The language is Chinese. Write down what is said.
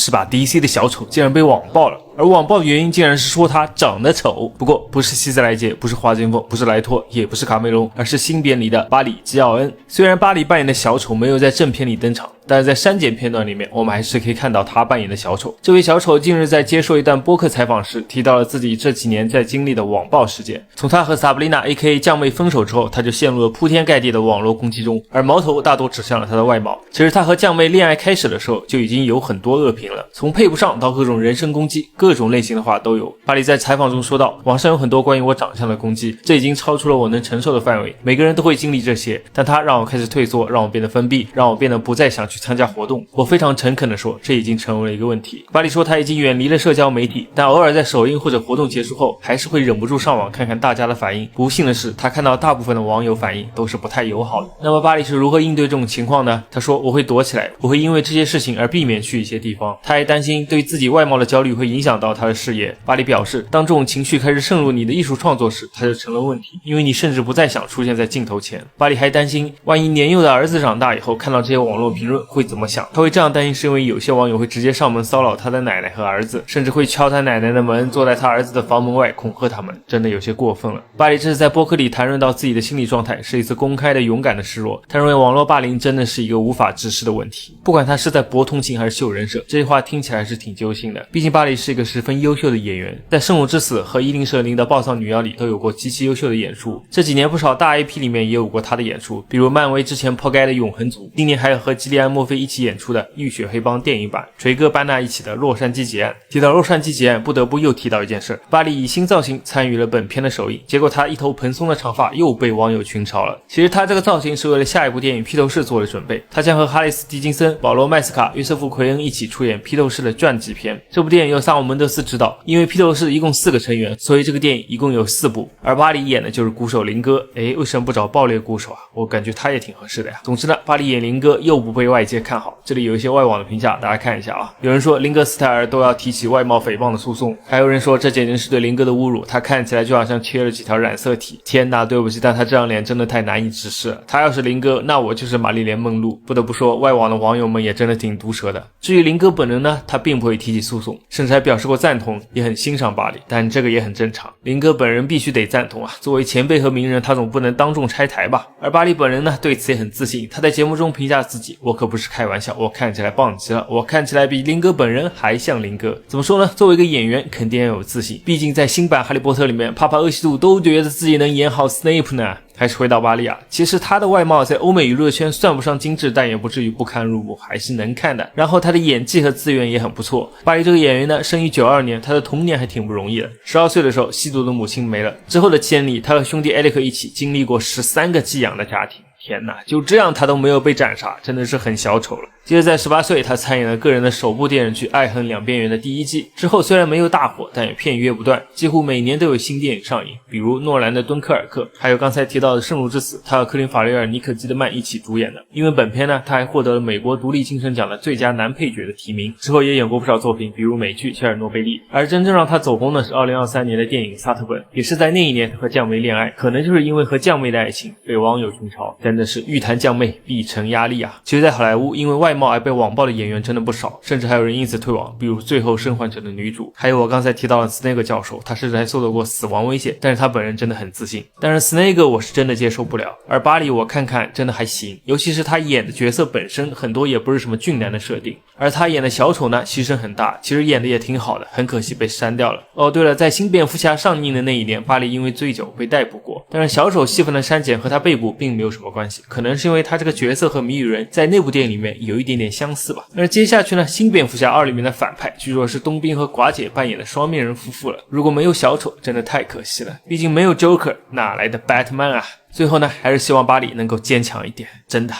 是把 DC 的小丑竟然被网暴了，而网暴的原因竟然是说他长得丑。不过不是希斯莱杰，不是花金凤，不是莱托，也不是卡梅隆，而是新编里的巴里·基奥恩。虽然巴里扮演的小丑没有在正片里登场，但是在删减片段里面，我们还是可以看到他扮演的小丑。这位小丑近日在接受一段播客采访时，提到了自己这几年在经历的网暴事件。从他和萨布丽娜 AKA 酱妹分手之后，他就陷入了铺天盖地的网络攻击中，而矛头大多指向了他的外貌。其实他和酱妹恋爱开始的时候就已经有很多恶评了，从配不上到各种人身攻击，各种类型的话都有。巴里在采访中说道，网上有很多关于我长相的攻击，这已经超出了我能承受的范围，每个人都会经历这些，但他让我开始退缩，让我变得封闭，让我变得不再想去参加活动。我非常诚恳地说，这已经成为了一个问题。巴里说他已经远离了社交媒体，但偶尔在首映或者活动结束后，还是会忍不住上网看看大家的反应。不幸的是，他看到大部分的网友反应都是不太友好的。那么巴里是如何应对这种情况呢？他说，我会躲起来，我会因为这些事情而避免去一些地方。他还担心对自己外貌的焦虑会影响到他的事业。巴里表示，当这种情绪开始渗入你的艺术创作时，它就成了问题，因为你甚至不再想出现在镜头前。巴里还担心，万一年幼的儿子长大以后看到这些网络评论会怎么想。他会这样担心是因为有些网友会直接上门骚扰他的奶奶和儿子，甚至会敲他奶奶的门，坐在他儿子的房门外恐吓他们，真的有些过分了。巴里这次在播客里谈论到自己的心理状态，是一次公开的勇敢的示弱。他认为网络霸凌真的是一个无法直视的问题，不管他是在博同情还是秀人设，这些话听起来是挺揪心的。毕竟巴里是一个十分优秀的演员，在《圣母之死》和伊林舍林的《暴躁女妖》里都有过极其优秀的演出，这几年不少大 IP 里面也有过他的演出，比如漫威之前破盖的永恒族，今年还有和吉利安·墨菲一起演出的《浴血黑帮》电影版，锤哥班纳一起的《洛杉矶劫案》。提到洛杉矶劫案，不得不又提到一件事，巴里以新造型参与了本片的首映，结果他一头蓬松的长发又被网友群嘲了。其实他这个造型是为了下一部电影《披头士》做了准备，他将和哈里斯·狄金森、保罗·麦斯卡、约瑟夫·奎恩一起出演披头士的传记片。这部电影由萨姆·门德斯执导，因为披头士一共4个成员，所以这个电影一共有4部，而巴里演的就是鼓手林哥。为什么不找爆裂鼓手啊？我感觉他也挺合适的呀。总之呢，巴里演林哥又不被外界看好，这里有一些外网的评价，大家看一下啊。有人说林哥斯泰尔都要提起外貌诽谤的诉讼，还有人说这简直是对林哥的侮辱，他看起来就好像缺了几条染色体。天哪，对不起，但他这张脸真的太难以直视了。他要是林哥，那我就是玛丽莲梦露。不得不说，外网的网友们也真的挺毒舌的。至于林哥本人呢，他并不会提起诉讼，甚至还表示过赞同，也很欣赏巴里，但这个也很正常。林哥本人必须得赞同啊，作为前辈和名人，他总不能当众拆台吧。而巴里本人呢，对此也很自信，他在节目中评价自己，我可不是开玩笑，我看起来棒极了，我看起来比林哥本人还像林哥。怎么说呢，作为一个演员肯定要有自信，毕竟在新版哈利波特里面，帕帕厄西度都觉得自己能演好斯内普呢。还是回到巴里啊，其实他的外貌在欧美娱乐圈算不上精致，但也不至于不堪入目，还是能看的。然后他的演技和资源也很不错。巴里这个演员呢，生于92年，他的童年还挺不容易的。12岁的时候，吸毒的母亲没了，之后的7年里，他和兄弟艾利克一起经历过13个寄养的家庭。天哪，就这样他都没有被斩杀，真的是很小丑了。接着在18岁，他参演了个人的首部电视剧《爱恨两边缘》的第1季，之后虽然没有大火，但也片约不断，几乎每年都有新电影上映，比如诺兰的《敦刻尔克》，还有刚才提到的《圣路之死》，他和科林·法雷尔、尼可基德曼一起主演的。因为本片呢，他还获得了美国独立精神奖的最佳男配角的提名，之后也演过不少作品，比如美剧《切尔诺贝利》。而真正让他走红的是2023年的电影《萨特本》，也是在那一年和酱妹恋爱，可能就是因为和酱妹的爱情被网友群嘲，真的是欲谈酱妹必成压力啊。其实在好莱坞，因为外貌而被网暴的演员真的不少，甚至还有人因此退网，比如最后生还者的女主，还有我刚才提到的斯内格教授，他甚至还受到过死亡威胁，但是他本人真的很自信。但是斯内格我是真的接受不了，而巴里我看看真的还行，尤其是他演的角色本身很多也不是什么俊男的设定，而他演的小丑呢牺牲很大，其实演的也挺好的，很可惜被删掉了。哦对了，在新蝙蝠侠上映的那一年，巴里因为醉酒被逮捕过，但是小丑戏份的删减和他被捕并没有什么关系，可能是因为他这个角色和谜语人在那部电影里面有一点点相似吧。而接下去呢，新蝙蝠侠2里面的反派据说是冬兵和寡姐扮演的双面人夫妇了，如果没有小丑真的太可惜了，毕竟没有 Joker 哪来的 Batman 啊。最后呢，还是希望巴里能够坚强一点，真的。